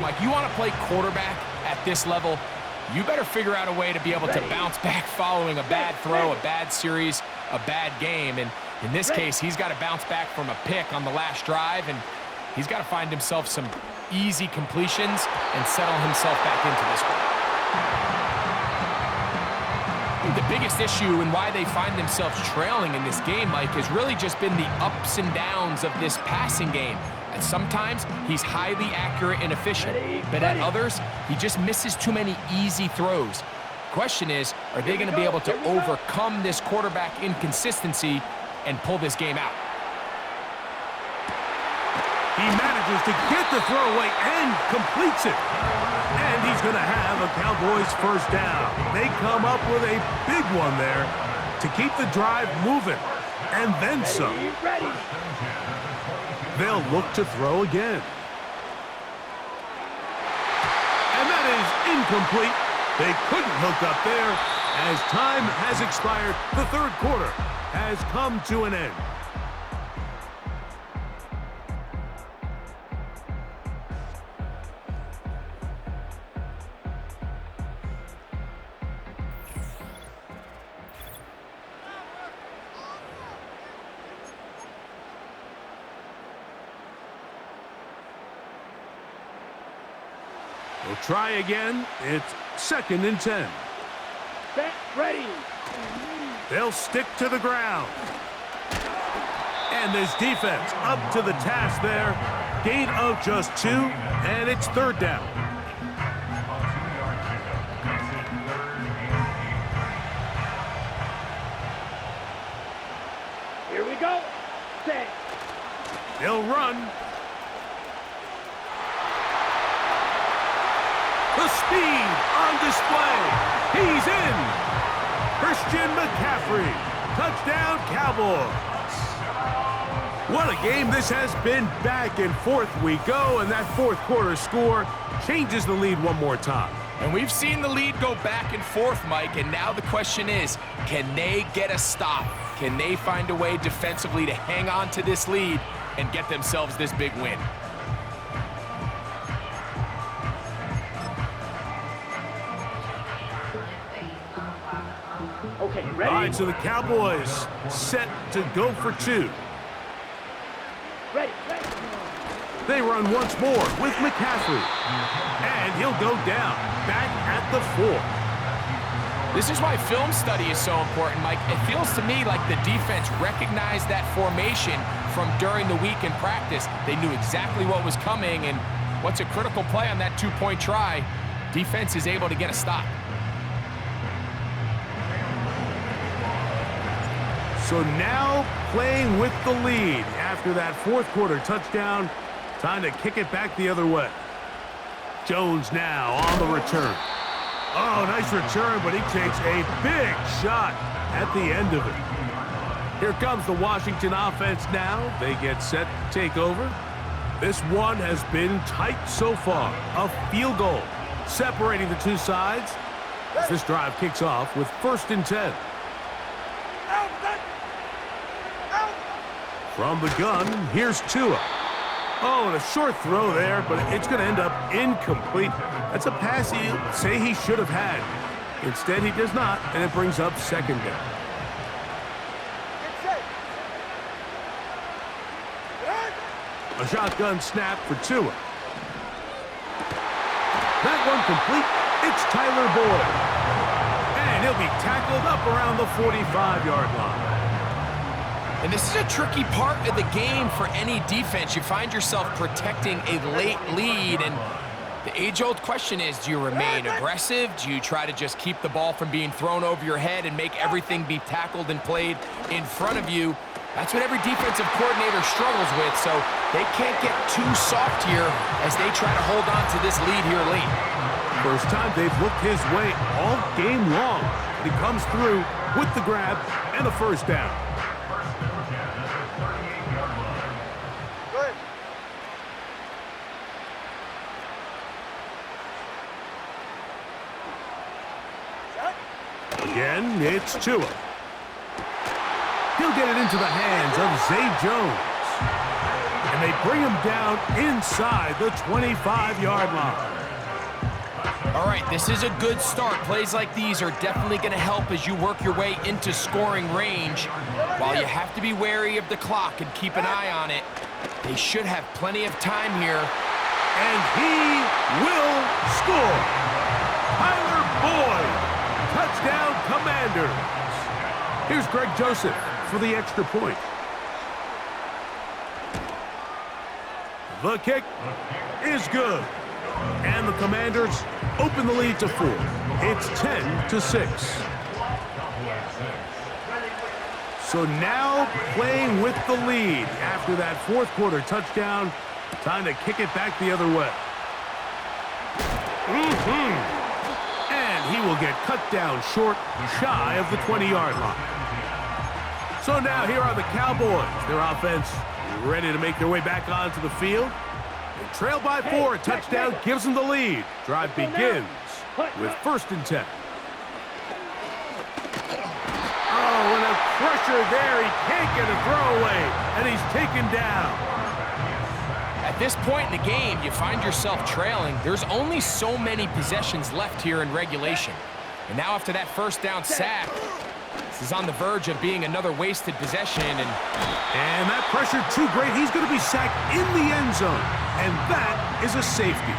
Like, you want to play quarterback at this level, you better figure out a way to be able to bounce back following a bad throw, a bad series, a bad game. And in this case, he's got to bounce back from a pick on the last drive, and he's got to find himself some easy completions and settle himself back into this one. The biggest issue and why they find themselves trailing in this game, Mike, has really just been the ups and downs of this passing game. And sometimes he's highly accurate and efficient, but at others, he just misses too many easy throws. Question is, are they going to be able to overcome this quarterback inconsistency and pull this game out? He manages to get the throw away and completes it. And he's going to have a Cowboys first down. They come up with a big one there to keep the drive moving. And then some. They'll look to throw again. And that is incomplete. They couldn't hook up there. As time has expired, the third quarter has come to an end. We'll try again. It's 2nd and 10. Set, ready. They'll stick to the ground. And this defense up to the task there. Gain of just 2, and it's 3rd down. Here we go. Set. They'll run. The speed on display. He's in. Christian McCaffrey. Touchdown, Cowboys. What a game this has been. Back and forth we go, and that fourth quarter score changes the lead one more time. And we've seen the lead go back and forth, Mike, and now the question is, can they get a stop? Can they find a way defensively to hang on to this lead and get themselves this big win? Okay, ready? All right, so the Cowboys set to go for 2. Ready. They run once more with McCaffrey. And he'll go down, back at the 4. This is why film study is so important, Mike. It feels to me like the defense recognized that formation from during the week in practice. They knew exactly what was coming, and what's a critical play on that 2-point try? Defense is able to get a stop. So now playing with the lead after that fourth quarter touchdown. Time to kick it back the other way. Jones now on the return. Oh, nice return, but he takes a big shot at the end of it. Here comes the Washington offense now. They get set to take over. This one has been tight so far. A field goal separating the two sides as this drive kicks off with 1st and 10. From the gun, here's Tua. Oh, and a short throw there, but it's going to end up incomplete. That's a pass he'd say he should have had. Instead, he does not, and it brings up 2nd down. A shotgun snap for Tua. That one complete. It's Tyler Boyd. And he'll be tackled up around the 45-yard line. And this is a tricky part of the game for any defense. You find yourself protecting a late lead, and the age-old question is, do you remain aggressive? Do you try to just keep the ball from being thrown over your head and make everything be tackled and played in front of you? That's what every defensive coordinator struggles with, so they can't get too soft here as they try to hold on to this lead here late. First time they've looked his way all game long. He comes through with the grab and a first down. Again, it's Tua. He'll get it into the hands of Zay Jones. And And they bring him down inside the 25-yard line. All right, this is a good start. Plays like these are definitely going to help as you work your way into scoring range. While you have to be wary of the clock and keep an eye on it, they should have plenty of time here. And he will score. Tyler Boyd, touchdown Commanders. Here's Greg Joseph for the extra point. The kick is good. And the Commanders open the lead to 4. It's 10-6. So now playing with the lead after that fourth quarter touchdown. Time to kick it back the other way. And he will get cut down short, shy of the 20-yard line. So now here are the Cowboys. Their offense ready to make their way back onto the field. They trail by 4. A touchdown gives them the lead. Drive begins with 1st and 10. Oh, and a pressure there. He can't get a throwaway, and he's taken down. At this point in the game, you find yourself trailing. There's only so many possessions left here in regulation. And now after that first down sack, this is on the verge of being another wasted possession. And that pressure too great. He's going to be sacked in the end zone. And that is a safety.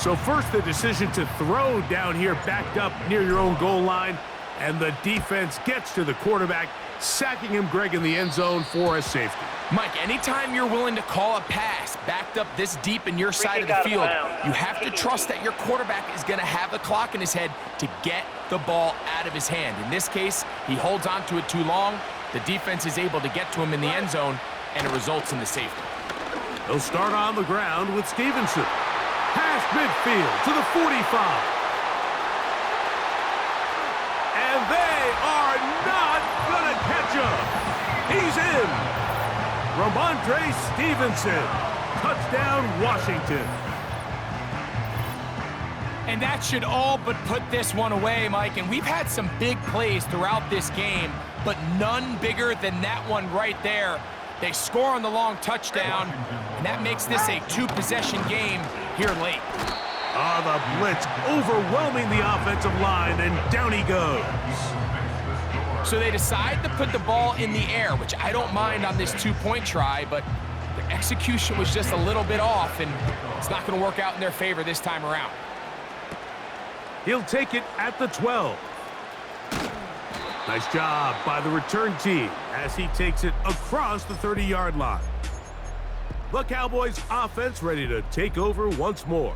So first, the decision to throw down here backed up near your own goal line. And the defense gets to the quarterback, sacking him, Greg, in the end zone for a safety. Mike, anytime you're willing to call a pass backed up this deep in your side of the field, you have to trust that your quarterback is going to have the clock in his head to get the ball out of his hand. In this case, he holds on to it too long. The defense is able to get to him in the end zone, and it results in the safety. They'll start on the ground with Stevenson. Past midfield to the 45. And they are not going to catch him. He's in. Ramondre Stevenson. Touchdown, Washington. And that should all but put this one away, Mike. And we've had some big plays throughout this game, but none bigger than that one right there. They score on the long touchdown, and that makes this a 2-possession game here late. The blitz overwhelming the offensive line, and down he goes. So they decide to put the ball in the air, which I don't mind on this 2-point try, but the execution was just a little bit off, and it's not going to work out in their favor this time around. He'll take it at the 12. Nice job by the return team as he takes it across the 30-yard line. The Cowboys offense ready to take over once more.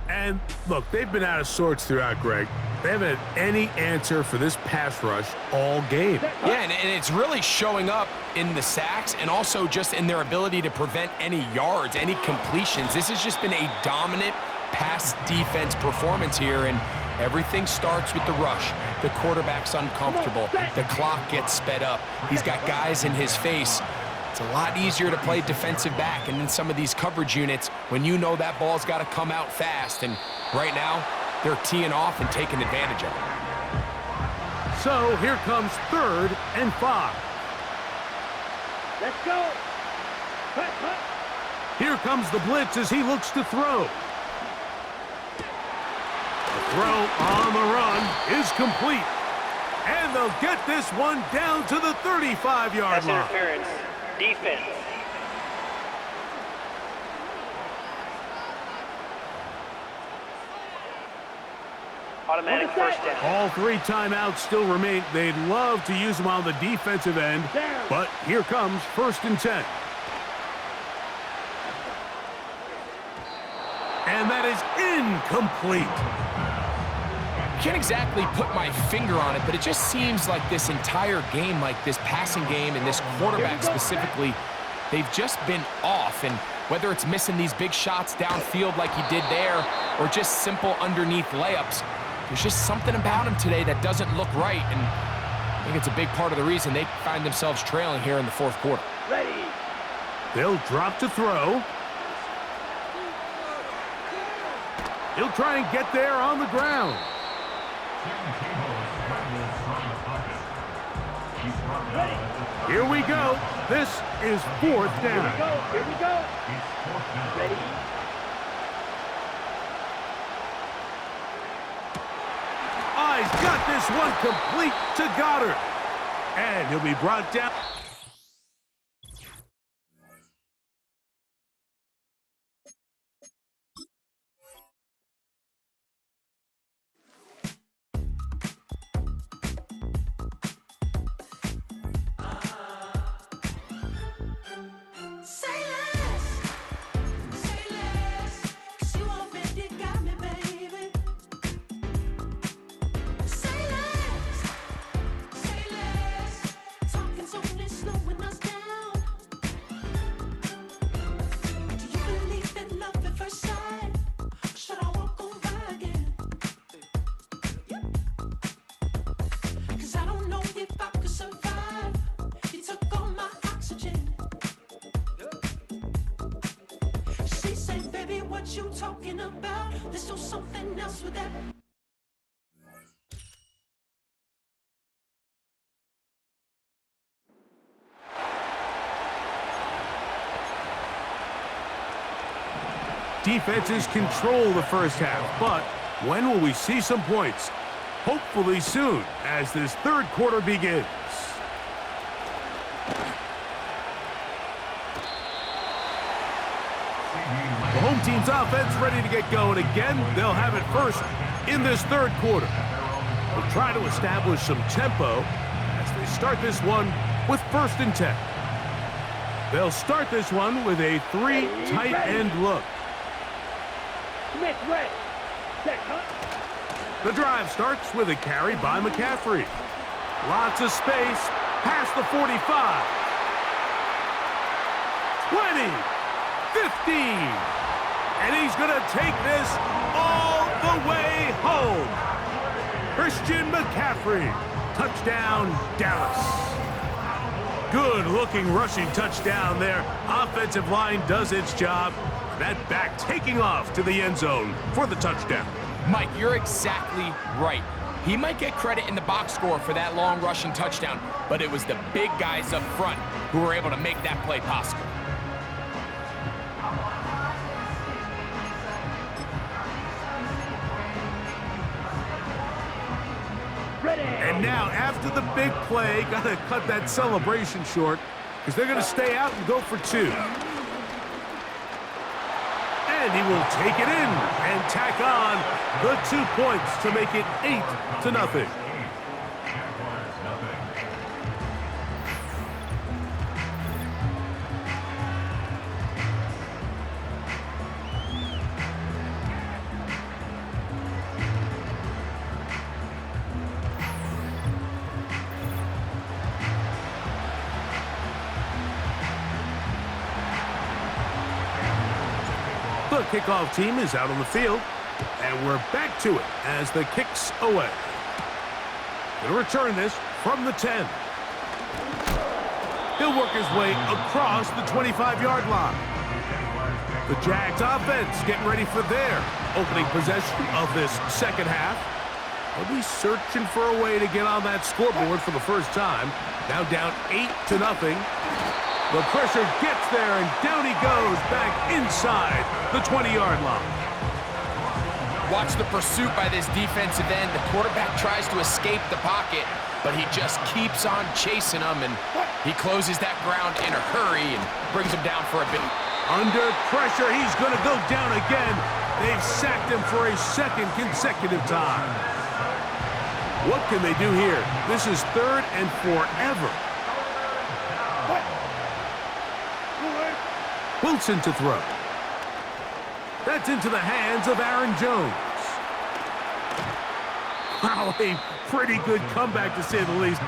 And look, they've been out of sorts throughout, Greg. They haven't had any answer for this pass rush all game. Yeah, and it's really showing up in the sacks and also just in their ability to prevent any yards, any completions. This has just been a dominant pass defense performance here, and everything starts with the rush. The quarterback's uncomfortable. The clock gets sped up. He's got guys in his face. It's a lot easier to play defensive back, and in some of these coverage units, when you know that ball's got to come out fast, and right now, they're teeing off and taking advantage of it. So here comes 3rd and 5. Let's go. Cut. Here comes the blitz as he looks to throw. The throw on the run is complete. And they'll get this one down to the 35-yard line. Interference. Defense. Automatic first down. All 3 timeouts still remain. They'd love to use them on the defensive end, but here comes 1st and 10. And that is incomplete. Can't exactly put my finger on it, but it just seems like this entire game, like this passing game and this quarterback specifically, they've just been off. And whether it's missing these big shots downfield like he did there or just simple underneath layups, there's just something about him today that doesn't look right. And I think it's a big part of the reason they find themselves trailing here in the 4th quarter. Ready. They'll drop to throw. He'll try and get there on the ground. Here we go. This is fourth down. Here we go. Ready? He's got this one complete to Goddard. And he'll be brought down. You talking about? Let's do something else with that. Defenses control the first half, but when will we see some points? Hopefully soon, as this third quarter begins. The home team's offense ready to get going again. They'll have it first in this third quarter. They'll try to establish some tempo as they start this one with 1st and 10. They'll start this one with a 3 tight end look. Smith, red. Set, huh? The drive starts with a carry by McCaffrey. Lots of space past the 45. 20. 15. And he's going to take this all the way home. Christian McCaffrey. Touchdown, Dallas. Good-looking rushing touchdown there. Offensive line does its job. That back taking off to the end zone for the touchdown. Mike, you're exactly right. He might get credit in the box score for that long rushing touchdown, but it was the big guys up front who were able to make that play possible. And now, after the big play, got to cut that celebration short because they're going to stay out and go for 2. And he will take it in and tack on the 2 points to make it 8-0. The kickoff team is out on the field, and we're back to it as the kick's away. Going to return this from the 10. He'll work his way across the 25-yard line. The Jags offense getting ready for their opening possession of this second half. They'll be searching for a way to get on that scoreboard for the first time. Now down 8-0. The pressure gets there, and down he goes back inside the 20-yard line. Watch the pursuit by this defensive end. The quarterback tries to escape the pocket, but he just keeps on chasing him, and he closes that ground in a hurry and brings him down for a bit. Under pressure, he's going to go down again. They've sacked him for a second consecutive time. What can they do here? This is 3rd and forever. Wilson to throw. That's into the hands of Aaron Jones. Wow, a pretty good comeback to say the least.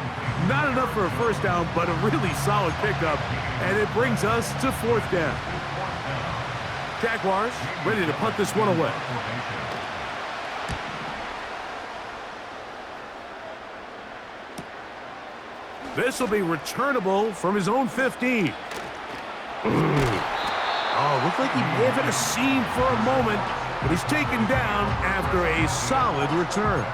Not enough for a first down, but a really solid pickup. And it brings us to 4th down. Jaguars ready to punt this one away. This will be returnable from his own 15. Oh, looked like he may have had a seam for a moment, but he's taken down after a solid return.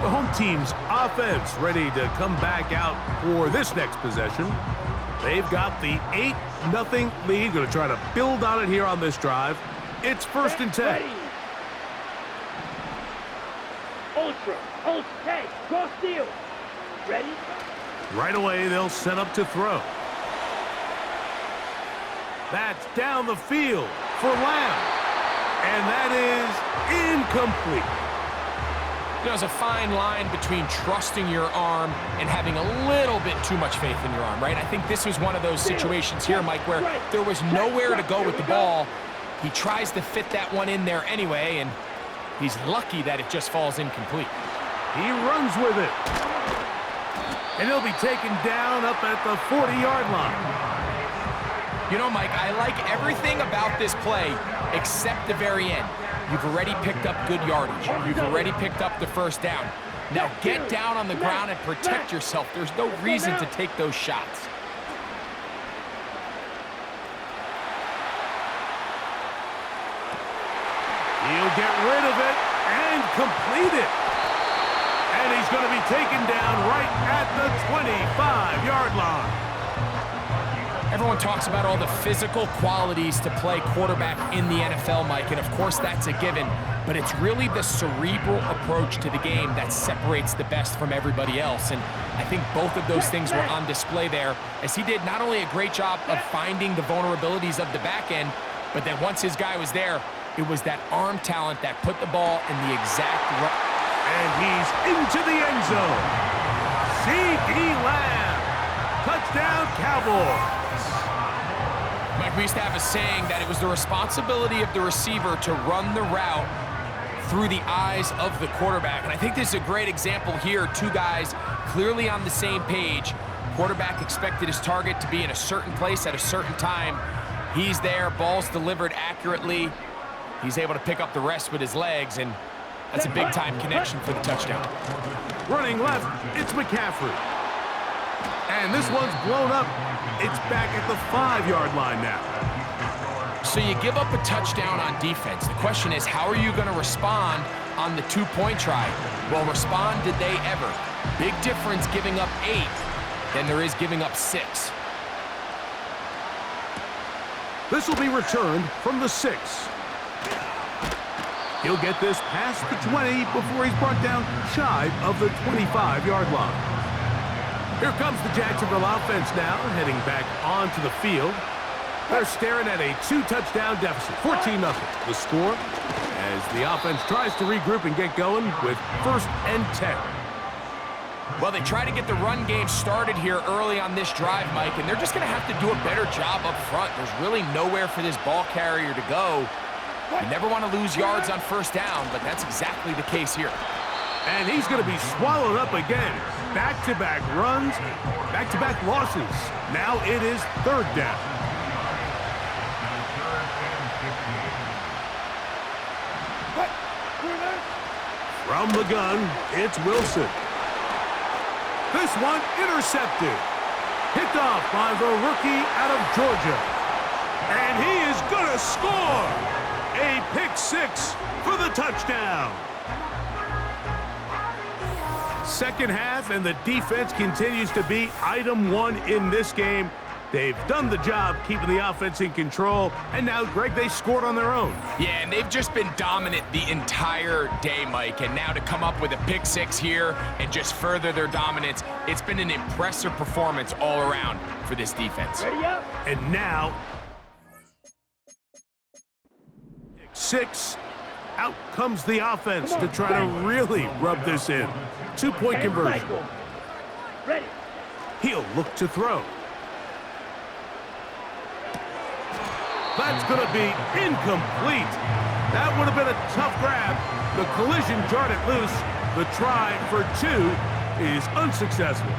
The home team's offense ready to come back out for this next possession. They've got the 8-0 lead. Going to try to build on it here on this drive. It's 1st and 10. Ready. Ultra. Hey, cross field. Ready? Right away, they'll set up to throw. That's down the field for Lamb. And that is incomplete. There's a fine line between trusting your arm and having a little bit too much faith in your arm, right? I think this was one of those situations here, Mike, where there was nowhere to go with the ball. He tries to fit that one in there anyway, and he's lucky that it just falls incomplete. He runs with it. And he'll be taken down up at the 40-yard line. You know, Mike, I like everything about this play except the very end. You've already picked up good yardage. You've already picked up the first down. Now get down on the ground and protect yourself. There's no reason to take those shots. He'll get rid of it and complete it. And he's going to be taken down right at the 25-yard line. Everyone talks about all the physical qualities to play quarterback in the NFL, Mike, and of course that's a given, but it's really the cerebral approach to the game that separates the best from everybody else, and I think both of those things were on display there, as he did not only a great job of finding the vulnerabilities of the back end, but then once his guy was there, it was that arm talent that put the ball in the exact right. And he's into the end zone. C.D. Lamb. Touchdown, Cowboys. Mike, we used to have a saying that it was the responsibility of the receiver to run the route through the eyes of the quarterback. And I think this is a great example here. Two guys clearly on the same page. Quarterback expected his target to be in a certain place at a certain time. He's there, ball's delivered accurately. He's able to pick up the rest with his legs, and that's a big-time connection for the touchdown. Running left, it's McCaffrey. And this one's blown up. It's back at the 5-yard line now. So you give up a touchdown on defense. The question is, how are you going to respond on the 2-point try? Well, respond did they ever? Big difference giving up 8 than there is giving up 6. This will be returned from the 6. He'll get this past the 20 before he's brought down shy of the 25-yard line. Here comes the Jacksonville offense now, heading back onto the field. They're staring at a 2-touchdown deficit, 14-0. The score as the offense tries to regroup and get going with 1st and 10. Well, they try to get the run game started here early on this drive, Mike, and they're just going to have to do a better job up front. There's really nowhere for this ball carrier to go. You never want to lose yards on 1st down, but that's exactly the case here. And he's going to be swallowed up again. Back-to-back runs, back-to-back losses. Now it is 3rd down. From the gun, it's Wilson. This one intercepted. Picked off by the rookie out of Georgia. And he is going to score. A pick 6 for the touchdown. Second half, and the defense continues to be item 1 in this game. They've done the job keeping the offense in control, and now, Greg, they scored on their own. Yeah, and they've just been dominant the entire day, Mike, and now to come up with a pick 6 here and just further their dominance, it's been an impressive performance all around for this defense. Ready up. And now, 6. Out comes the offense to try to really rub this in. 2-point conversion. Ready. He'll look to throw. That's going to be incomplete. That would have been a tough grab. The collision jarred it loose. The try for 2 is unsuccessful.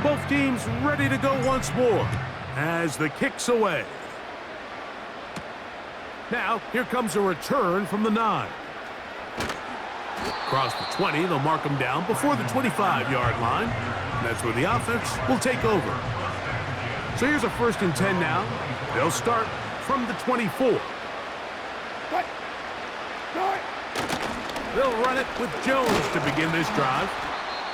Both teams ready to go once more as the kick's away. Now, here comes a return from the 9. Across the 20, they'll mark him down before the 25-yard line. That's where the offense will take over. So here's a 1st and 10 now. They'll start from the 24. They'll run it with Jones to begin this drive.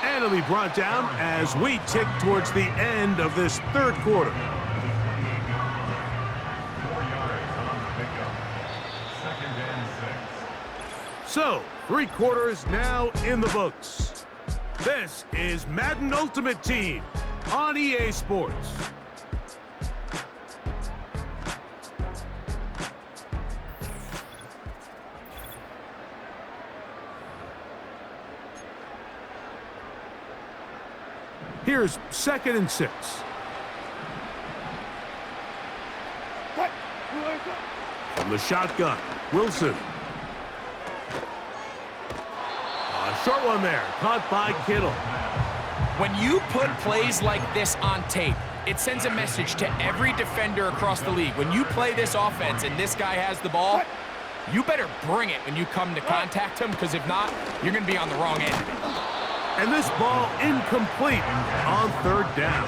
And it'll be brought down as we tick towards the end of this third quarter. So, 3 quarters now in the books. This is Madden Ultimate Team on EA Sports. Here's 2nd and 6. From the shotgun, Wilson. A short one there, caught by Kittle. When you put plays like this on tape, it sends a message to every defender across the league. When you play this offense and this guy has the ball, you better bring it when you come to contact him, because if not, you're going to be on the wrong end of it. And this ball incomplete on 3rd down.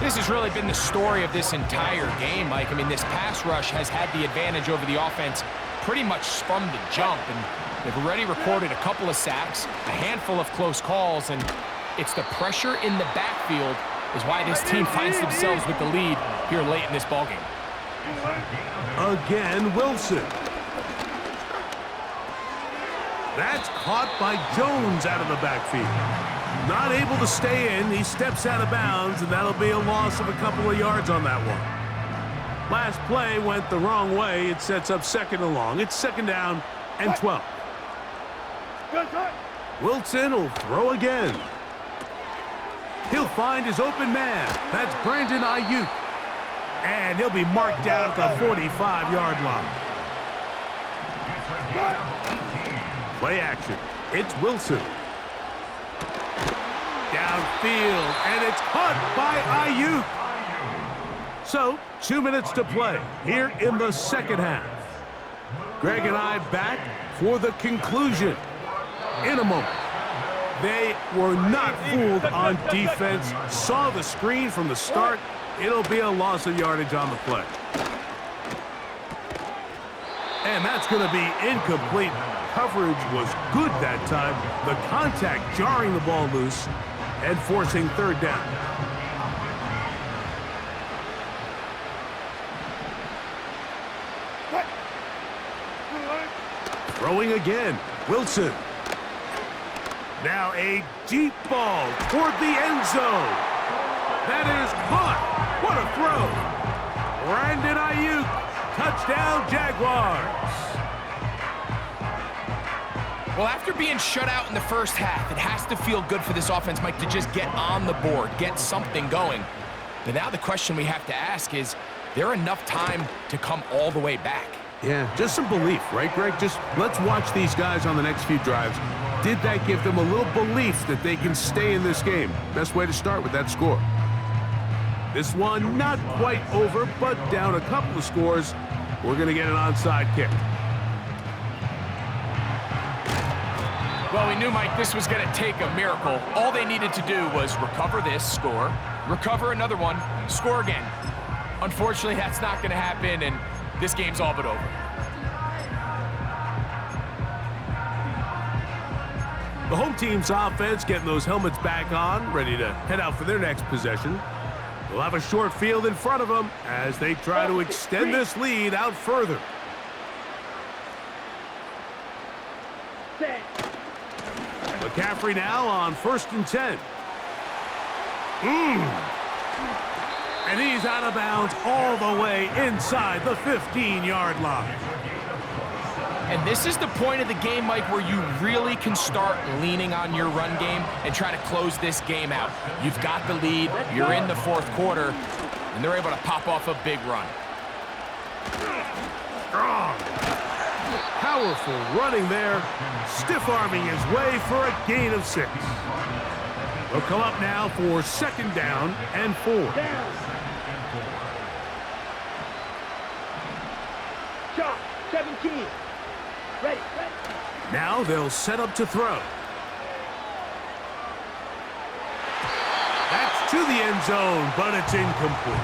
This has really been the story of this entire game, Mike. I mean, this pass rush has had the advantage over the offense pretty much from the jump, and they've already recorded a couple of sacks, a handful of close calls, and it's the pressure in the backfield is why this team finds themselves with the lead here late in this ballgame. Again, Wilson. That's caught by Jones out of the backfield. Not able to stay in. He steps out of bounds, and that'll be a loss of a couple of yards on that one. Last play went the wrong way. It sets up 2nd and long. It's 2nd down and 12. Wilson will throw again. He'll find his open man. That's Brandon Ayuk. And he'll be marked down at the 45-yard line. Play action. It's Wilson. Downfield, and it's caught by Ayuk. So, 2 minutes to play here in the 2nd half. Greg and I back for the conclusion in a moment. They were not fooled on defense, saw the screen from the start. It'll be a loss of yardage on the play. And that's going to be incomplete. Coverage was good that time. The contact jarring the ball loose and forcing 3rd down. Throwing again, Wilson. Now a deep ball toward the end zone. That is caught. What a throw. Brandon Ayuk, touchdown Jaguars. Well, after being shut out in the first half, it has to feel good for this offense, Mike, to just get on the board, get something going. But now the question we have to ask is there enough time to come all the way back? Yeah, just some belief, right, Greg? Just let's watch these guys on the next few drives. Did that give them a little belief that they can stay in this game? Best way to start with that score. This one not quite over, but down a couple of scores. We're going to get an onside kick. Well, we knew, Mike, this was going to take a miracle. All they needed to do was recover this, score, recover another one, score again. Unfortunately, that's not going to happen, and this game's all but over. The home team's offense getting those helmets back on, ready to head out for their next possession. They'll have a short field in front of them as they try to extend this lead out further. McCaffrey now on 1st and 10. And he's out of bounds all the way inside the 15-yard line. And this is the point of the game, Mike, where you really can start leaning on your run game and try to close this game out. You've got the lead, you're in the 4th quarter, and they're able to pop off a big run. Strong. Powerful running there, stiff-arming his way for a gain of 6. They'll come up now for 2nd down and 4. Shot, 17. Ready. Now they'll set up to throw. That's to the end zone, but it's incomplete.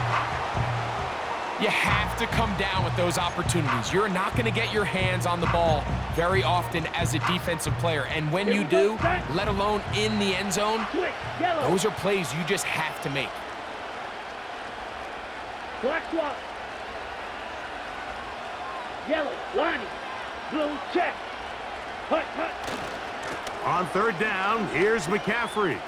You have to come down with those opportunities. You're not going to get your hands on the ball very often as a defensive player. And when you do, let alone in the end zone, those are plays you just have to make. Black swap. Yellow, lining. Blue, check. Hut, hut. On third down, here's McCaffrey.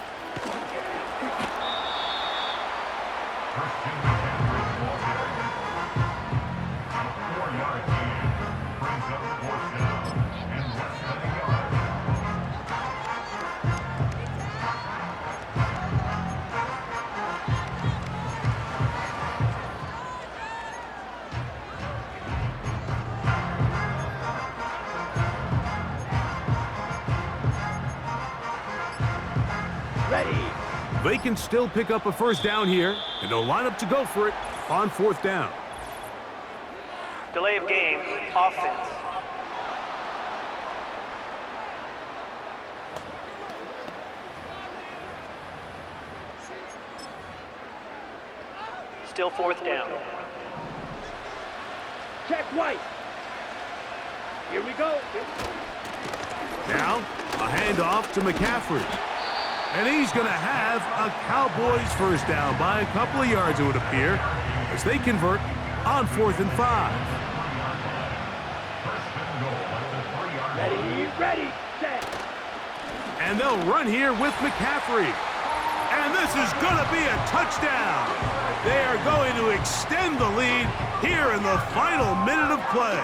They can still pick up a first down here, and they'll line up to go for it on fourth down. Delay of game, offense. Still fourth down. Check White. Here we go. Now, a handoff to McCaffrey. And he's going to have a Cowboys first down by a couple of yards, it would appear, as they convert on 4th and 5. Ready, set. And they'll run here with McCaffrey. And this is going to be a touchdown. They are going to extend the lead here in the final minute of play.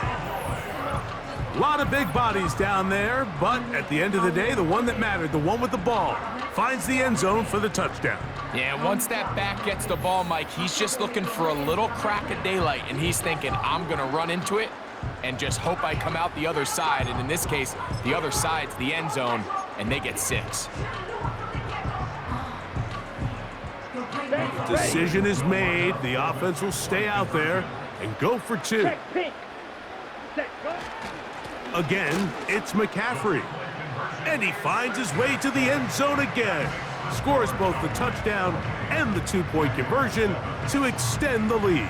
A lot of big bodies down there, but at the end of the day, the one that mattered, the one with the ball, finds the end zone for the touchdown. Yeah, once that back gets the ball, Mike, he's just looking for a little crack of daylight, and he's thinking, I'm going to run into it and just hope I come out the other side. And in this case, the other side's the end zone, and they get 6. Decision is made. The offense will stay out there and go for 2. Check pink. Set, go. Again, it's McCaffrey. And he finds his way to the end zone again. Scores both the touchdown and the 2-point conversion to extend the lead.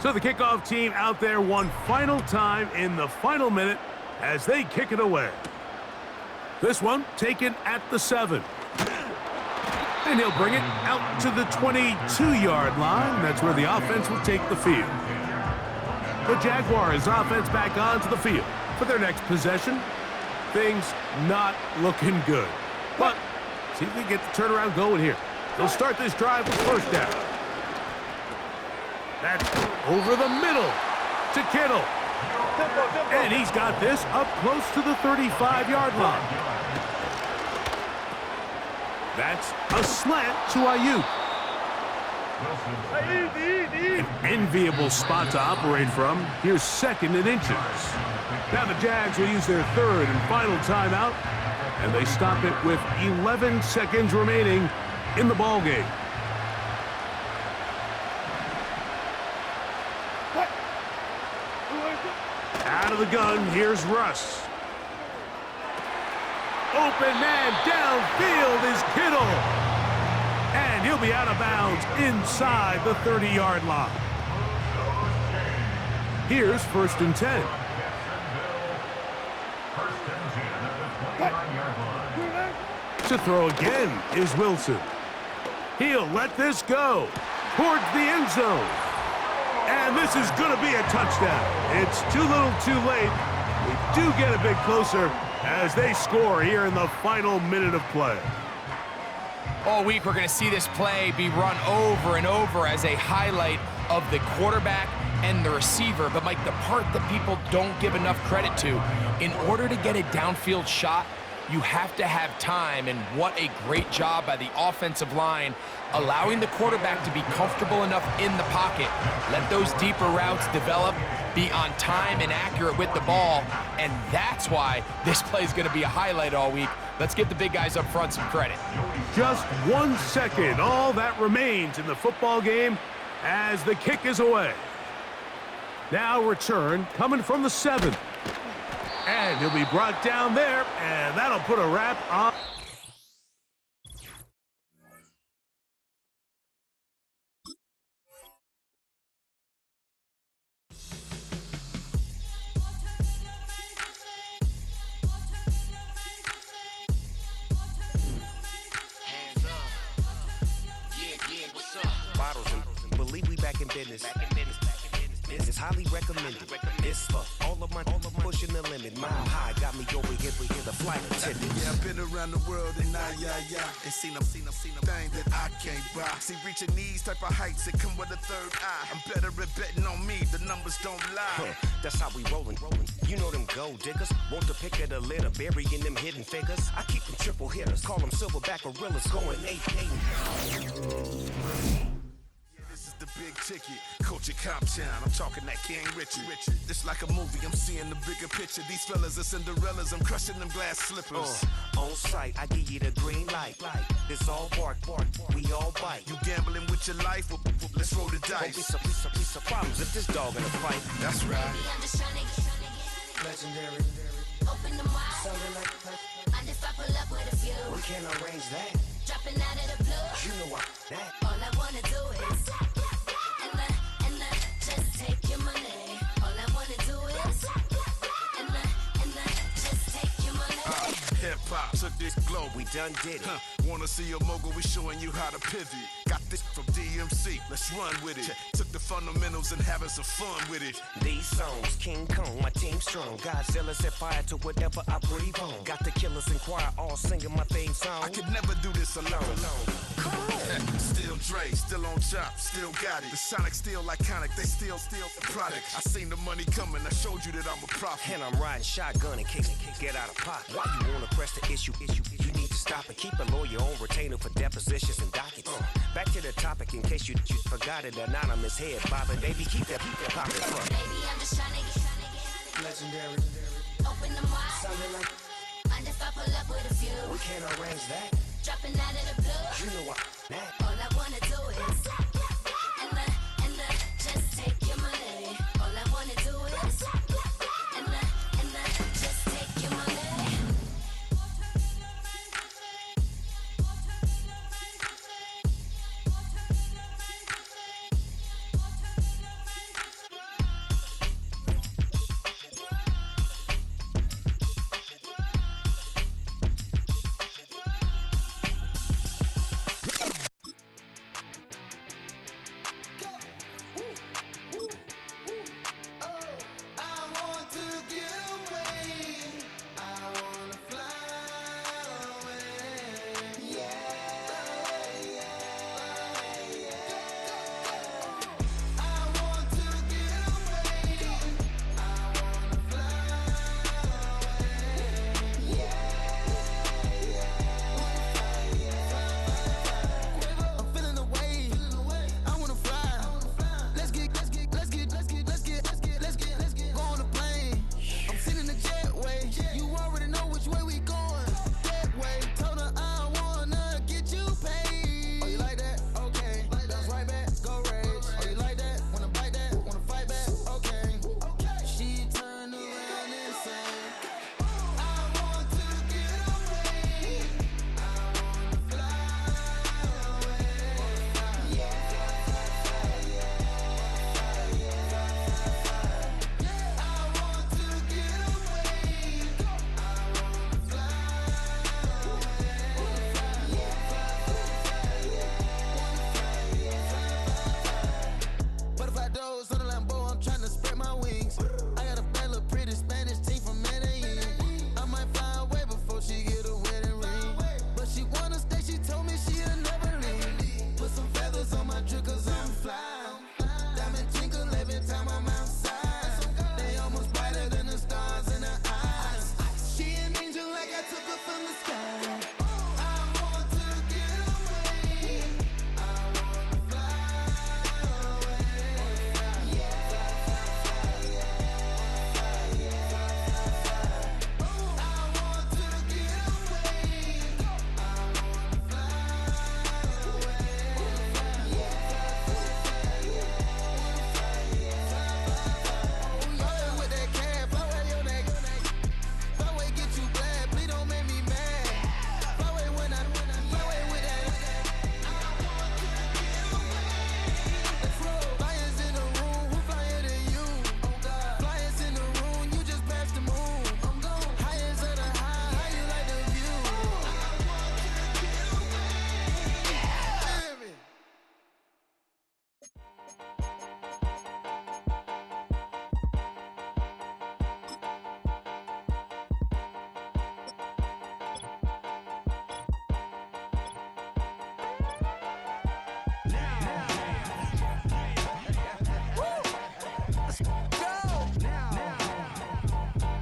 So the kickoff team out there one final time in the final minute as they kick it away. This one taken at the 7. And he'll bring it out to the 22-yard line. That's where the offense will take the field. The Jaguars offense back onto the field for their next possession. Things not looking good. But see if they get the turnaround going here. They'll start this drive with first down. That's over the middle to Kittle. And he's got this up close to the 35-yard line. That's a slant to Ayuk. An enviable spot to operate from. Here's 2nd and inches. Now the Jags will use their 3rd and final timeout, and they stop it with 11 seconds remaining in the ballgame. Out of the gun, here's Russ. Open man downfield is Kittle. And he'll be out of bounds inside the 30-yard line. Here's 1st and 10. To throw again is Wilson. He'll let this go towards the end zone. And this is going to be a touchdown. It's too little too late. We do get a bit closer as they score here in the final minute of play. All week, we're going to see this play be run over and over as a highlight of the quarterback and the receiver. But, Mike, the part that people don't give enough credit to, in order to get a downfield shot, you have to have time, and what a great job by the offensive line allowing the quarterback to be comfortable enough in the pocket. Let those deeper routes develop, be on time and accurate with the ball, and that's why this play is going to be a highlight all week. Let's give the big guys up front some credit. Just 1 second, all that remains in the football game as the kick is away. Now return coming from the 7. And he'll be brought down there, and that'll put a wrap on. Bottles and believe we back in business. This is highly recommended. This for all of my pushing the limit. Mile high got me over here the flight attendant. Yeah, I've been around the world and yeah. And seen them thing that I can't buy. See, reaching these type of heights, it come with a third eye. I'm better at betting on me, the numbers don't lie. That's how we rollin'. You know them gold diggers. Want to pick at a litter, burying them hidden figures. I keep them triple hitters, call them silverback gorillas, going 8-8. The big ticket, Culture Cop Town. I'm talking that King Richard. This like a movie, I'm seeing the bigger picture. These fellas are Cinderellas, I'm crushing them glass slippers. On sight, I give you the green light. It's all bark, we all bite. You gambling with your life? Well, let's roll the dice. Won't be some problems if this dog in a fight. That's right. I'm just trying to get Legendary. open them wide. Something like And if I pull up with a few, we can't arrange that. dropping out of the blue. You know what? That. All I wanna do is just take your money. All I wanna do is just take your money. Hip hop took this globe. We done did it. Wanna see a mogul? We showing you how to pivot. Got this from DMC. Let's run with it. Took the fundamentals and having some fun with it. These songs, King Kong, my team strong. Godzilla set fire to whatever I breathe on. Got the killers in choir all singing my theme song. I could never do this alone. Still Dre, still on top, still got it. The Sonic still iconic, they still the product. I seen the money coming, I showed you that I'm a prophet. And I'm riding shotgun in case get out of pocket. Why you wanna press the issue? You need to stop and keep a lawyer on retainer for depositions and dockets. Back to the topic in case you forgot it. Anonymous head bobbing, baby, keep that pocket front. Baby, I'm just trying to get Legendary. open them wide. Something like And if I pull up with a few, we can't arrange that. dropping out of the blue. You know what? That. All I wanna do is just take your money. All I wanna do is just take your money.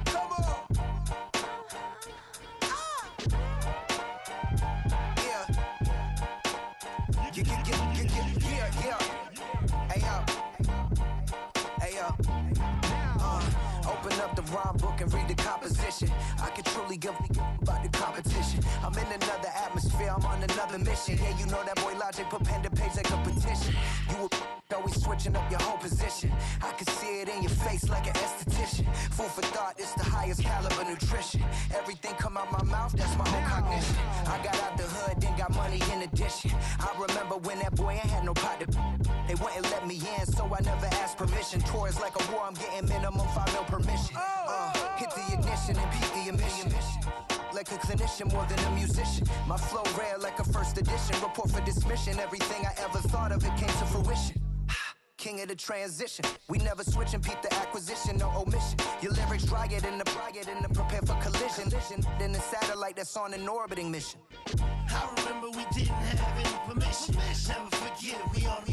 Come on. Yeah. Hey, yo. Open up the rhyme book and read the composition. I can truly give about the competition. I'm in another atmosphere, I'm on another mission. Yeah, you know that boy Logic put pen to page like a petition. You always switching up your whole position. I can see it in your face like an esthetician. Food for thought, it's the highest caliber nutrition. Everything come out my mouth, that's my own cognition. I got out the hood, then got money in addition. I remember when that boy ain't had no pot to. They wouldn't let me in, so I never asked permission. Tours like a war, I'm getting minimum 5 mil permission. Hit the ignition and beat the emission. Like a clinician more than a musician. My flow rare like a first edition. Report for dismission. Everything I ever thought of, it came to fruition. King of the transition. We never switch and peep the acquisition, no omission. Your lyrics dry it in the prepare for collision. Then the satellite that's on an orbiting mission. I remember we didn't have any permission. Never forget, we on a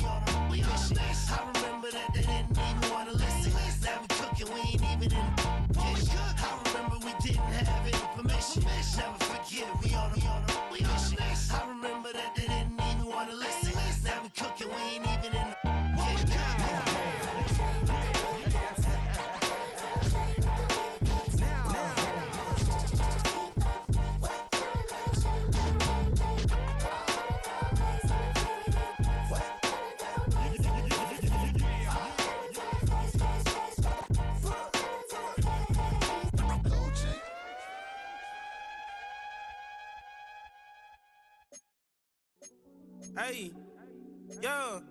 mission. I remember that they didn't even want to listen. Now we cooking, we ain't even in the kitchen. I remember we didn't have any permission. Never forget, we on a mission. I remember that they didn't even want to listen. Now we cooking, we ain't even in the kitchen. Hey, yo,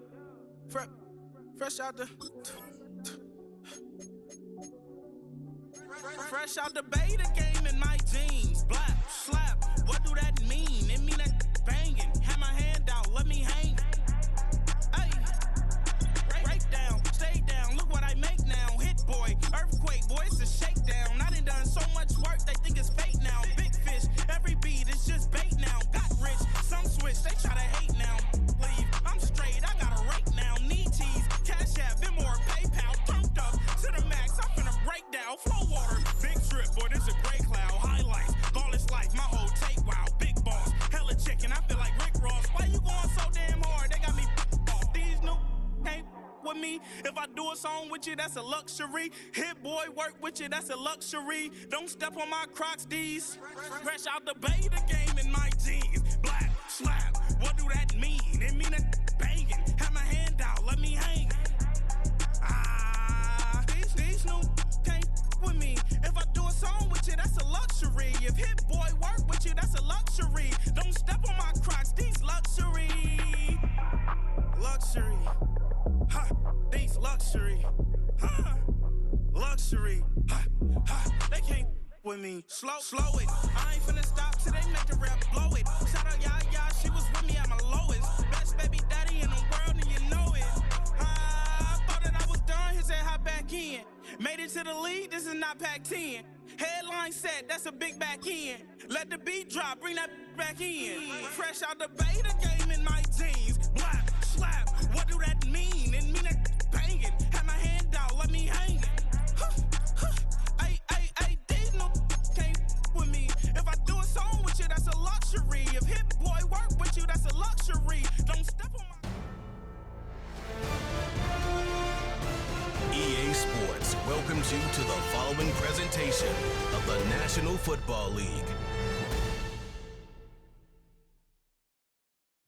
fresh out the beta game in my jeans. Black, slap, what do that mean? It mean that banging. Have my hand out, let me hang. Hey, break down, stay down, look what I make now. Hit boy, earthquake, boy, it's a shakedown. I done so much work, they think it's fake now. Big fish, every beat is just bait now. Got rich, some switch, they try to hate now. Leave, I'm straight, I got a rake now. Need cheese, cash app, Venmo or PayPal. Turned up to the max, I'm finna break down. Flow water, big trip, boy, this a gray cloud. Highlights, ballin' life, my whole take, wow. Big boss, hella chicken, I feel like Rick Ross. Why you going so damn hard? They got me off. These new can't with me. If I do a song with you, that's a luxury. Hit boy, work with you, that's a luxury. Don't step on my Crocs, D's. Fresh out the beta game in my jeans. Black, slap, what do that mean? It mean that banging. Have my hand out, let me hang. These new can't with me. If I do a song with you, that's a luxury. If hit boy work with you, that's a luxury. Don't step on my Crocs, these luxury. Luxury. Ha, these luxury. Ha, luxury. Ha, ha, they can't with me. Slow it. I ain't finna stop till they make the rap blow it. Shout out Yaya, she was with me at my lowest. Best baby daddy in the world and you know it. I thought that I was done, he said hop back in. Made it to the league, this is not Pac-10. Headline set, that's a big back end. Let the beat drop, bring that back in. Fresh out the beta game in my jeans. Black, slap, what do that mean? It mean that banging. Have my hand out, let me hang it. Ay, these no can't with me. If I do a song with you, that's a luxury. If hit boy work with you, that's a luxury. Don't step on my... EA Sports welcomes you to the following presentation of the National Football League.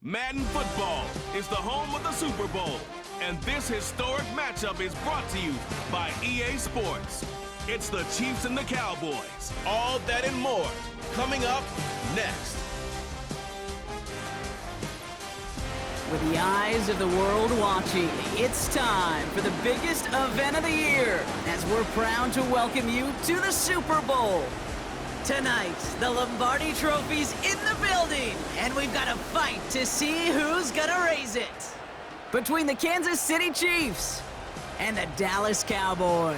Madden Football is the home of the Super Bowl, and this historic matchup is brought to you by EA Sports. It's the Chiefs and the Cowboys. All that and more coming up next. With the eyes of the world watching, it's time for the biggest event of the year as we're proud to welcome you to the Super Bowl. Tonight, the Lombardi Trophy's in the building, and we've got a fight to see who's gonna raise it. Between the Kansas City Chiefs and the Dallas Cowboys.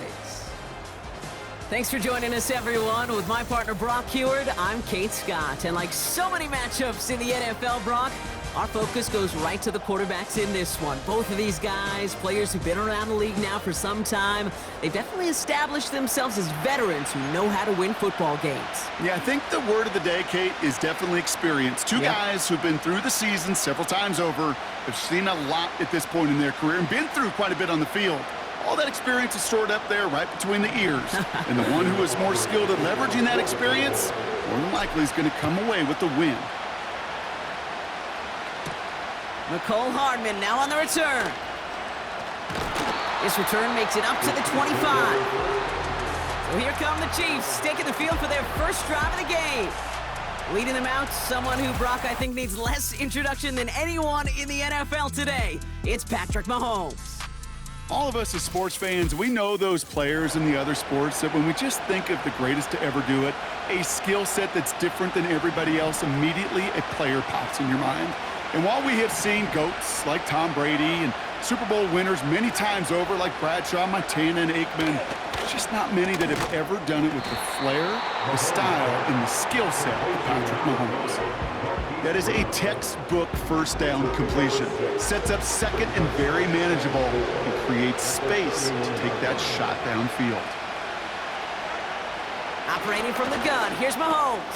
Thanks for joining us, everyone. With my partner, Brock Heward, I'm Kate Scott. And like so many matchups in the NFL, Brock, Our focus goes right to the quarterbacks in this one. Both of these guys, players who've been around the league now for some time, they've definitely established themselves as veterans who know how to win football games. Yeah, I think the word of the day, Kate, is definitely experience. Two guys who've been through the season several times over, have seen a lot at this point in their career and been through quite a bit on the field. All that experience is stored up there right between the ears. And the one who is more skilled at leveraging that experience, more than likely is going to come away with the win. McCole Hardman now on the return. This return makes it up to the 25. So here come the Chiefs, taking the field for their first drive of the game. Leading them out, someone who, Brock, I think needs less introduction than anyone in the NFL today. It's Patrick Mahomes. All of us as sports fans, we know those players in the other sports that when we just think of the greatest to ever do it, a skill set that's different than everybody else, immediately a player pops in your mind. And while we have seen GOATs like Tom Brady and Super Bowl winners many times over like Bradshaw, Montana, and Aikman, there's just not many that have ever done it with the flair, the style, and the skill set of Patrick Mahomes. That is a textbook first down completion. Sets up second and very manageable and creates space to take that shot downfield. Operating from the gun, here's Mahomes.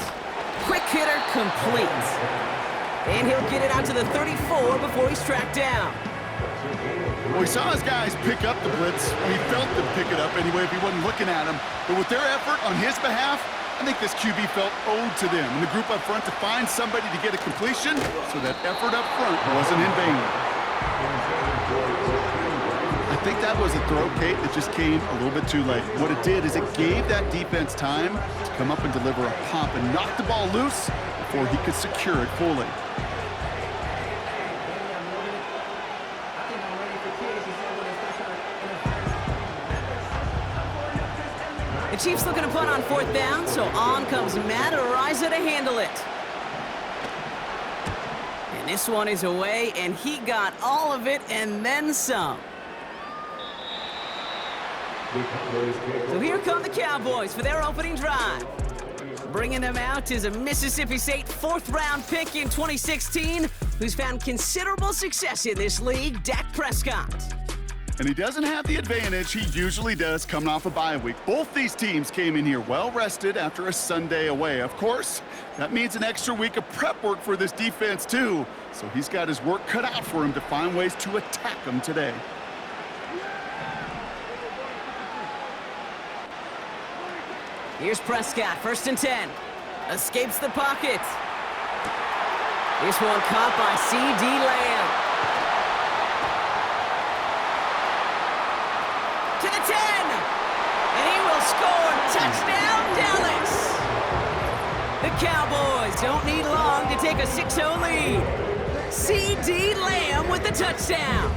Quick hitter complete. And he'll get it out to the 34 before he's tracked down. Well, we saw his guys pick up the blitz. He felt them pick it up anyway if he wasn't looking at him. But with their effort on his behalf, I think this QB felt owed to them and the group up front to find somebody to get a completion, so that effort up front wasn't in vain. I think that was a throw, Kate, that just came a little bit too late. What it did is it gave that defense time to come up and deliver a pump and knock the ball loose before he could secure it fully. The Chiefs looking to punt on fourth down, so on comes Matt Araiza to handle it. And this one is away, and he got all of it and then some. So here come the Cowboys for their opening drive. Bringing them out is a Mississippi State fourth-round pick in 2016 who's found considerable success in this league, Dak Prescott. And he doesn't have the advantage he usually does coming off a bye week. Both these teams came in here well-rested after a Sunday away. Of course, that means an extra week of prep work for this defense, too. So he's got his work cut out for him to find ways to attack them today. Here's Prescott, 1st and 10. Escapes the pocket. This one caught by C.D. Lamb. To the 10. And he will score. Touchdown, Dallas. The Cowboys don't need long to take a 6-0 lead. C.D. Lamb with the touchdown.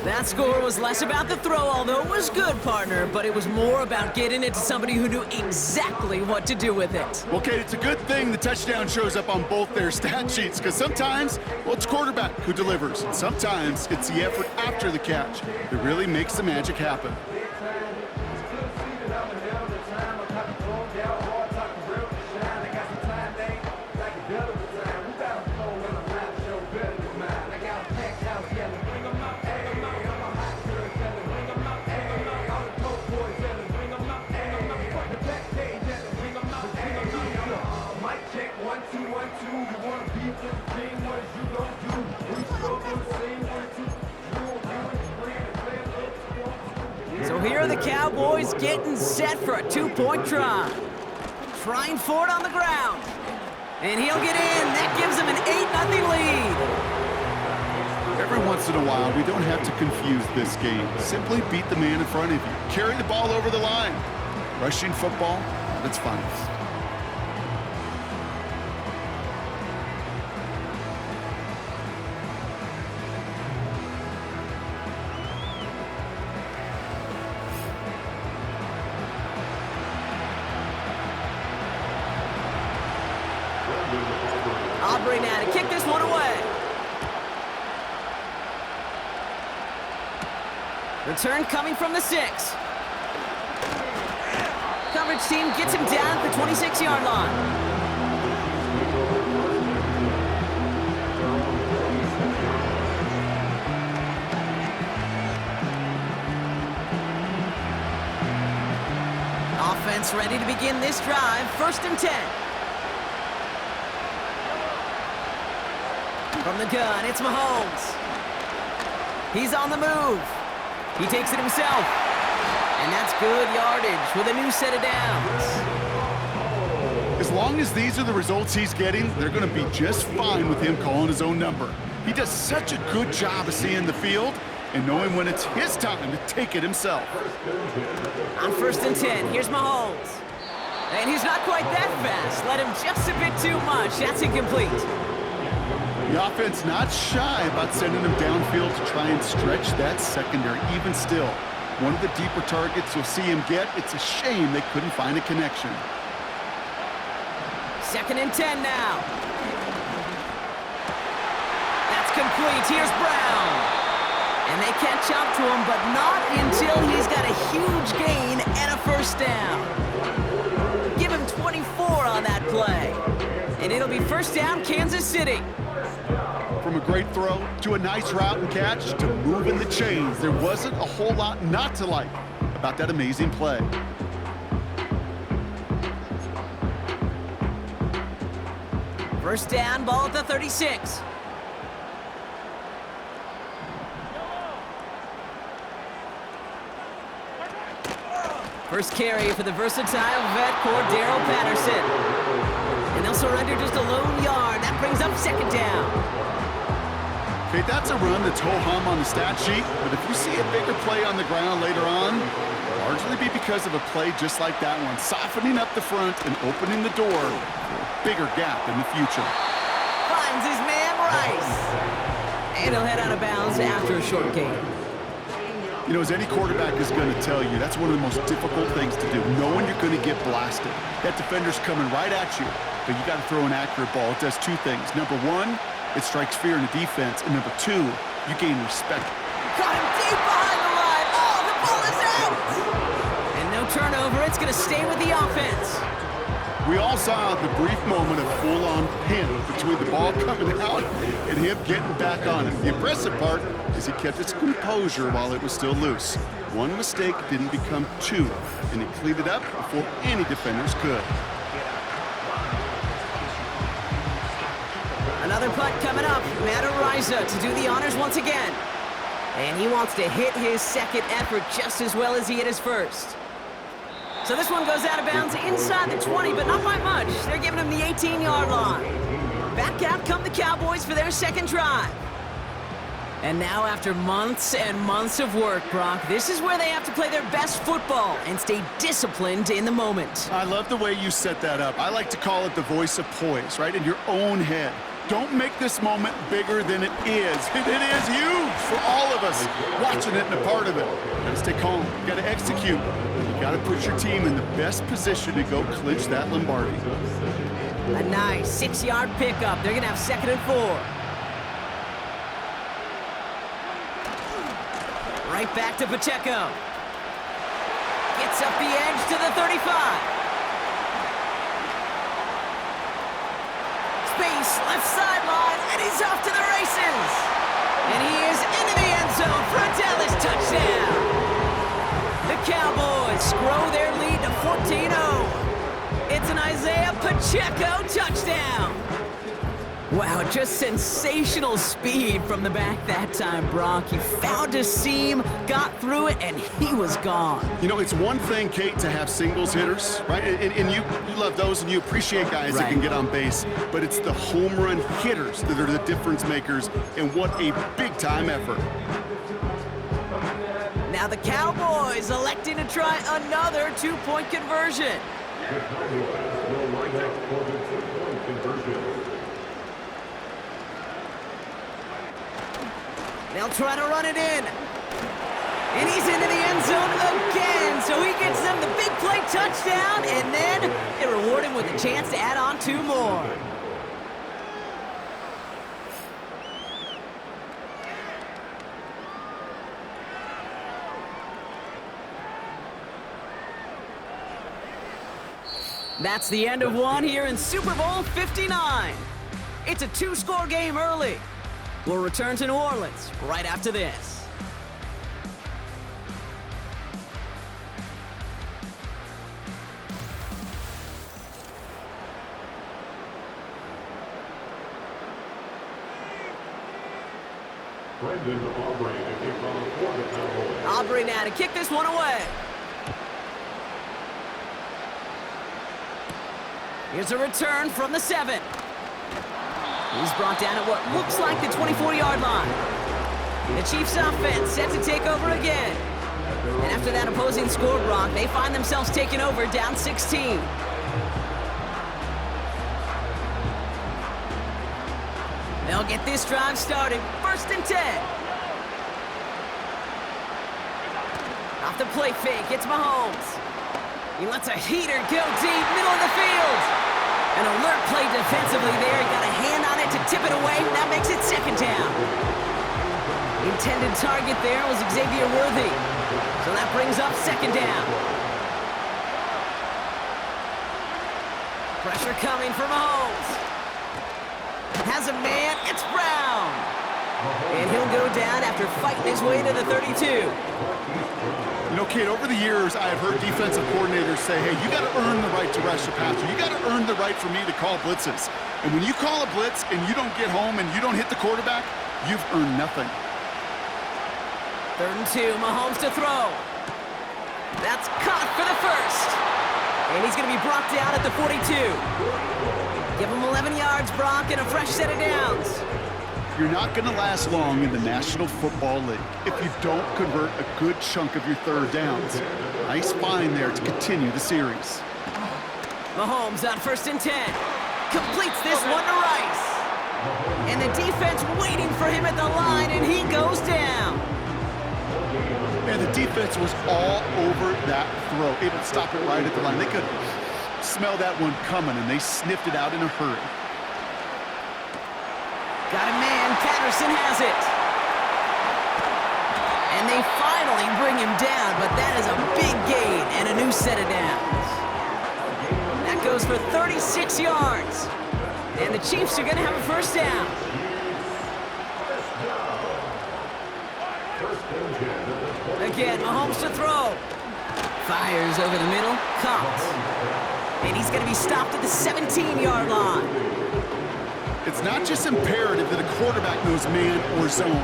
That score was less about the throw, although it was good, partner, but it was more about getting it to somebody who knew exactly what to do with it. Well, Kate, it's a good thing the touchdown shows up on both their stat sheets, because sometimes, well, it's quarterback who delivers, and sometimes it's the effort after the catch that really makes the magic happen. So here are the Cowboys getting set for a two-point try. Trying for it on the ground. And he'll get in. That gives him an 8-0 lead. Every once in a while, we don't have to confuse this game. Simply beat the man in front of you. Carry the ball over the line. Rushing football, that's fun. Aubrey now to kick this one away. Return coming from the 6. Coverage team gets him down at the 26-yard line. offense ready to begin this drive. 1st and 10. From the gun, it's Mahomes. He's on the move. He takes it himself. And that's good yardage with a new set of downs. As long as these are the results he's getting, they're going to be just fine with him calling his own number. He does such a good job of seeing the field and knowing when it's his time to take it himself. On 1st and 10, here's Mahomes. And he's not quite that fast. Let him just a bit too much. That's incomplete. The offense not shy about sending him downfield to try and stretch that secondary. Even still, one of the deeper targets you'll see him get, it's a shame they couldn't find a connection. 2nd and 10 now. That's complete. Here's Brown. And they catch up to him, but not until he's got a huge gain and a 1st down. Give him 24 on that play. And it'll be 1st down, Kansas City. From a great throw to a nice route and catch to moving the chains, there wasn't a whole lot not to like about that amazing play. First down, ball at the 36. First carry for the versatile vet Cordero Patterson. And they'll surrender just a lone yard. That brings up 2nd down. Okay, that's a run that's ho-hum on the stat sheet, but if you see a bigger play on the ground later on, it'll largely be because of a play just like that one, softening up the front and opening the door for a bigger gap in the future. Finds his man Rice. And he'll head out of bounds after a short gain. You know, as any quarterback is going to tell you, that's one of the most difficult things to do, knowing you're going to get blasted. That defender's coming right at you, but you got to throw an accurate ball. It does two things. Number one, it strikes fear in the defense, and number two, you gain respect. Got him deep behind the line. Oh, the ball is out! And no turnover. It's going to stay with the offense. We all saw the brief moment of full-on panic between the ball coming out and him getting back on it. The impressive part is he kept his composure while it was still loose. One mistake didn't become two, and he cleaned it up before any defenders could. Another punt coming up. Matt Ariza to do the honors once again. And he wants to hit his 2nd effort just as well as he hit his 1st. So this one goes out of bounds inside the 20, but not by much. They're giving him the 18-yard line. Back out come the Cowboys for their 2nd drive. And now after months and months of work, Brock, this is where they have to play their best football and stay disciplined in the moment. I love the way you set that up. I like to call it the voice of poise, right? In your own head. Don't make this moment bigger than it is. It is huge for all of us watching it and a part of it. You gotta stay calm. You gotta execute. You gotta put your team in the best position to go clinch that Lombardi. A nice 6-yard pickup. They're gonna have 2nd and 4. Right back to Pacheco. Gets up the edge to the 35. Space, left sideline, and he's off to the races. And he is into the end zone for a Dallas touchdown. The Cowboys grow their lead to 14-0. It's an Isaiah Pacheco touchdown. Wow, just sensational speed from the back that time, Brock. He found a seam, got through it, and he was gone. You know, it's one thing, Kate, to have singles hitters, right? And you love those and you appreciate guys that can get on base. But it's the home run hitters that are the difference makers, and what a big-time effort. Now the Cowboys electing to try another 2-point conversion. They'll try to run it in. And he's into the end zone again. So he gets them the big play touchdown, and then they reward him with a chance to add on 2 more. That's the end of one here in Super Bowl 59. It's a 2-score game early. We'll return to New Orleans right after this. Aubrey now to kick this one away. Here's a return from the 7. He's brought down at what looks like the 24-yard line. The Chiefs offense set to take over again. And after that opposing score, Brock, they find themselves taking over down 16. They'll get this drive started. 1st and 10. Off the play fake, it's Mahomes. He lets a heater go deep, middle of the field. An alert play defensively there. He got a hand on it to tip it away. That makes it 2nd down. Intended target there was Xavier Worthy. So that brings up 2nd down. Pressure coming for Mahomes. Has a man, it's Brown. And he'll go down after fighting his way to the 32. You know, Kate, over the years, I've heard defensive coordinators say, hey, you got to earn the right to rush the passer. You got to earn the right for me to call blitzes. And when you call a blitz and you don't get home and you don't hit the quarterback, you've earned nothing. 3rd and 2, Mahomes to throw. That's caught for the 1st. And he's going to be brought down at the 42. Give him 11 yards, Brock, and a fresh set of downs. You're not going to last long in the National Football League if you don't convert a good chunk of your 3rd downs. Nice find there to continue the series. Mahomes on 1st and 10. Completes this one to Rice. And the defense waiting for him at the line, and he goes down. And the defense was all over that throw, able to stop it right at the line. They could smell that one coming, and they sniffed it out in a hurry. Got a man, Patterson has it. And they finally bring him down, but that is a big gain and a new set of downs. That goes for 36 yards. And the Chiefs are going to have a 1st down. Again, Mahomes to throw. Fires over the middle, caught. And he's going to be stopped at the 17-yard line. It's not just imperative that a quarterback knows man or zone.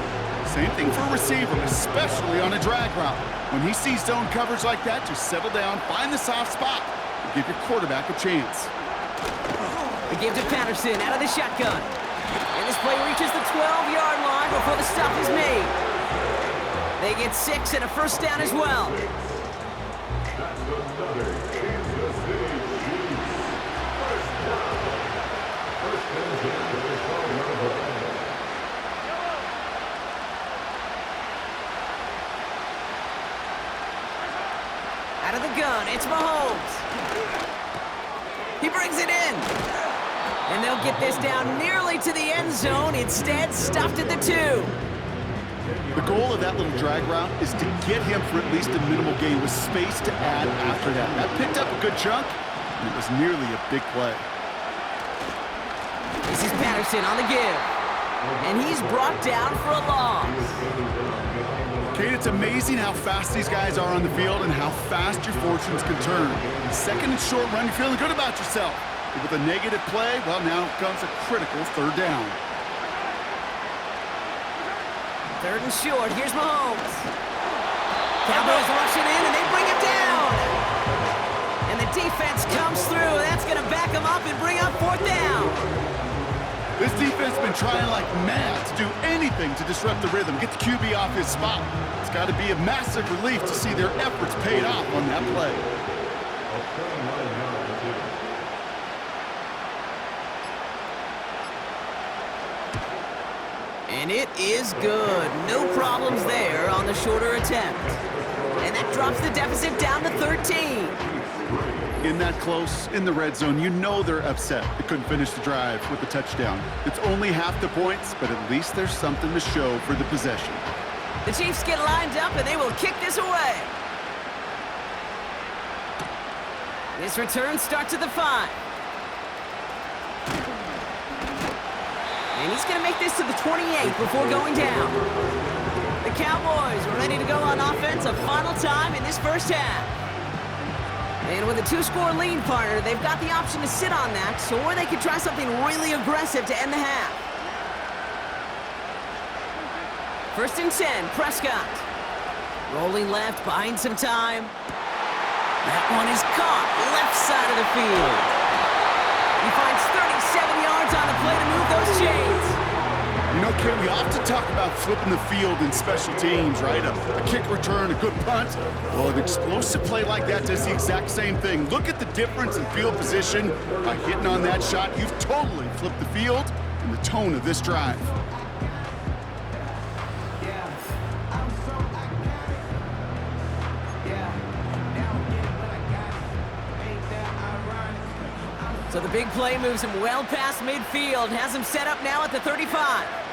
Same thing for a receiver, especially on a drag route. When he sees zone coverage like that, just settle down, find the soft spot, and give your quarterback a chance. They give to Patterson out of the shotgun. And this play reaches the 12-yard line before the stop is made. They get 6 and a 1st down as well. Out of the gun, it's Mahomes. He brings it in. And they'll get this down nearly to the end zone. Instead, stopped at the 2. The goal of that little drag route is to get him for at least a minimal gain with space to add after that. That picked up a good chunk, and it was nearly a big play. This is Patterson on the give. And he's brought down for a loss. Kate, it's amazing how fast these guys are on the field and how fast your fortunes can turn. 2nd and short run, you're feeling good about yourself. But with a negative play, well, now comes a critical 3rd down. 3rd and short, here's Mahomes. Cowboys rushing in, and they bring him down. And the defense comes through. That's going to back him up and bring up 4th down. This defense has been trying like mad to do anything to disrupt the rhythm, get the QB off his spot. It's got to be a massive relief to see their efforts paid off on that play. And it is good. No problems there on the shorter attempt. And that drops the deficit down to 13. In that close, in the red zone, you know they're upset they couldn't finish the drive with the touchdown. It's only half the points, but at least there's something to show for the possession. The Chiefs get lined up, and they will kick this away. This return starts at the 5. And he's going to make this to the 28 before going down. The Cowboys are ready to go on offense a final time in this 1st half. And with a 2-score lead, partner, they've got the option to sit on that, or they could try something really aggressive to end the half. First and 10, Prescott. Rolling left, buying some time. That one is caught, left side of the field. He finds 37 yards on the play to move those chains. You know, Ken, we often talk about flipping the field in special teams, right? A kick return, a good punt. Well, an explosive play like that does the exact same thing. Look at the difference in field position. By hitting on that shot, you've totally flipped the field and the tone of this drive. So the big play moves him well past midfield, has him set up now at the 35.